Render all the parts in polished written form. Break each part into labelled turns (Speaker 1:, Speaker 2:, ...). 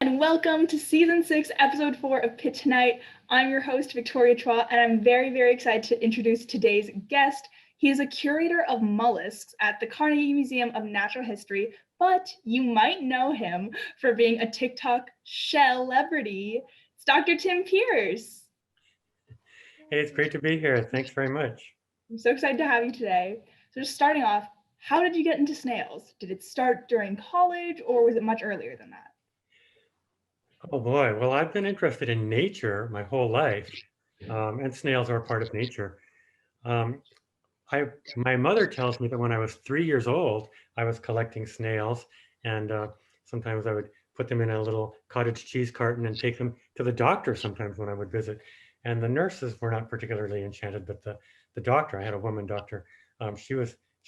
Speaker 1: And welcome to season 6, episode 4 of Pitt Tonight. I'm your host, Victoria Chua, and I'm very excited to introduce today's guest. He is a curator of mollusks at the Carnegie Museum of Natural History, but you might know him for being a TikTok celebrity. It's Dr. Tim Pearce.
Speaker 2: Hey, it's great to be here. Thanks very much.
Speaker 1: I'm so excited to have you today. So just starting off, how did you get into snails? Did it start during college or was it much earlier than that?
Speaker 2: Oh boy, well, I've been interested in nature my whole life, and snails are a part of nature. Um, my mother tells me that when I was 3 years old, I was collecting snails, and sometimes I would put them in a little cottage cheese carton and take them to the doctor sometimes when I would visit. And the nurses were not particularly enchanted, but the doctor, I had a woman doctor, she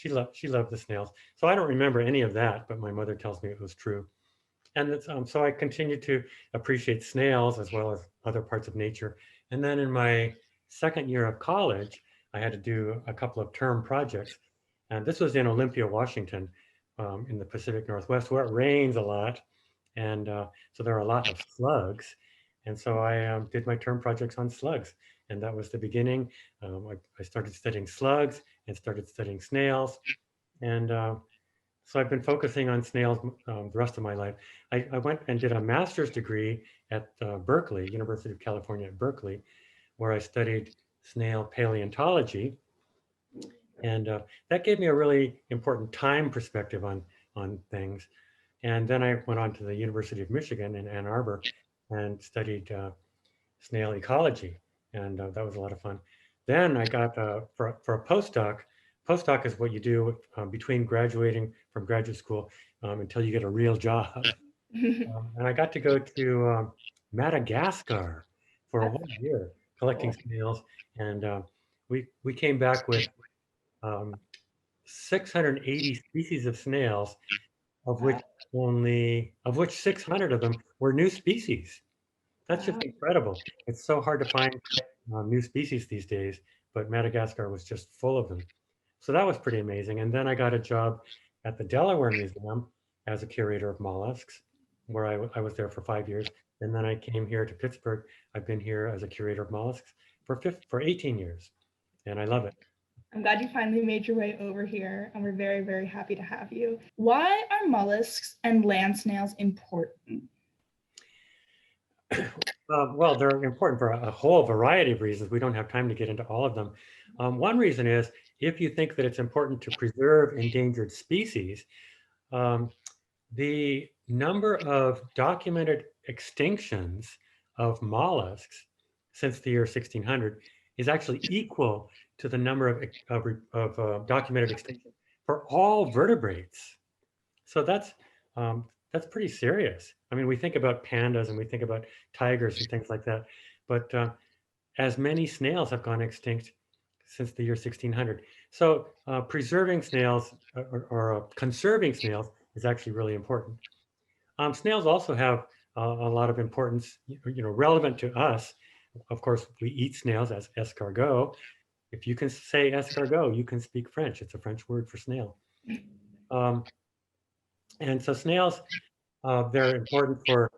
Speaker 2: loved the snails. So I don't remember any of that, but my mother tells me it was true. And so I continued to appreciate snails as well as other parts of nature. And then in my second year of college, I had to do a couple of term projects. And this was in Olympia, Washington, in the Pacific Northwest, where it rains a lot. And so there are a lot of slugs. And so I did my term projects on slugs. And that was the beginning. I started studying slugs and started studying snails. And so I've been focusing on snails the rest of my life. I went and did a master's degree at Berkeley, University of California at Berkeley, where I studied snail paleontology. And that gave me a really important time perspective on things. And then I went on to the University of Michigan in Ann Arbor and studied snail ecology. And that was a lot of fun. Then I got, for a postdoc, postdoc is what you do between graduating from graduate school until you get a real job. And I got to go to Madagascar for a whole year collecting snails. And we came back with um, 680 species of snails, of which 600 of them were new species. That's just incredible. It's so hard to find new species these days, but Madagascar was just full of them. So that was pretty amazing. And then I got a job at the Delaware Museum as a curator of mollusks, where I was there for 5 years. And then I came here to Pittsburgh. I've been here as a curator of mollusks for 18 years, and I love it.
Speaker 1: I'm glad you finally made your way over here, and we're very happy to have you. Why are mollusks and land snails important?
Speaker 2: Well, they're important for a whole variety of reasons. We don't have time to get into all of them. One reason is if you think that it's important to preserve endangered species, um, the number of documented extinctions of mollusks since the year 1600 is actually equal to the number of documented extinctions for all vertebrates. So that's pretty serious. I mean, we think about pandas and we think about tigers and things like that, but as many snails have gone extinct since the year 1600. So preserving snails or conserving snails is actually really important. Snails also have a lot of importance, relevant to us. Of course, we eat snails as escargot. If you can say escargot, you can speak French. It's a French word for snail. Um, and so snails, they're important for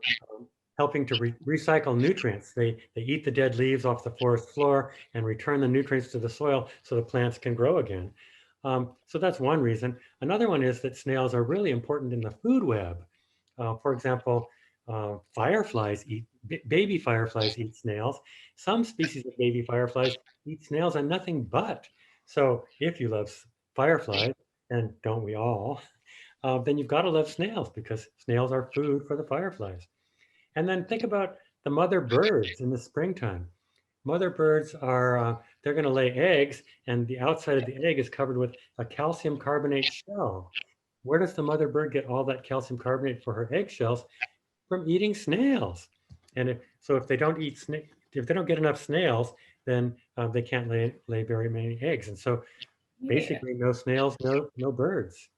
Speaker 2: helping to recycle nutrients. They eat the dead leaves off the forest floor and return the nutrients to the soil so the plants can grow again. So that's one reason. Another one is that snails are really important in the food web. For example, baby fireflies eat snails. Some species of baby fireflies eat snails and nothing but. So if you love fireflies, and don't we all, then you've got to love snails because snails are food for the fireflies. And then think about the mother birds in the springtime. Mother birds they're going to lay eggs, and the outside of the egg is covered with a calcium carbonate shell. Where does the mother bird get all that calcium carbonate for her eggshells? From eating snails. And if they don't if they don't get enough snails, then they can't lay very many eggs. And so basically no snails, no birds.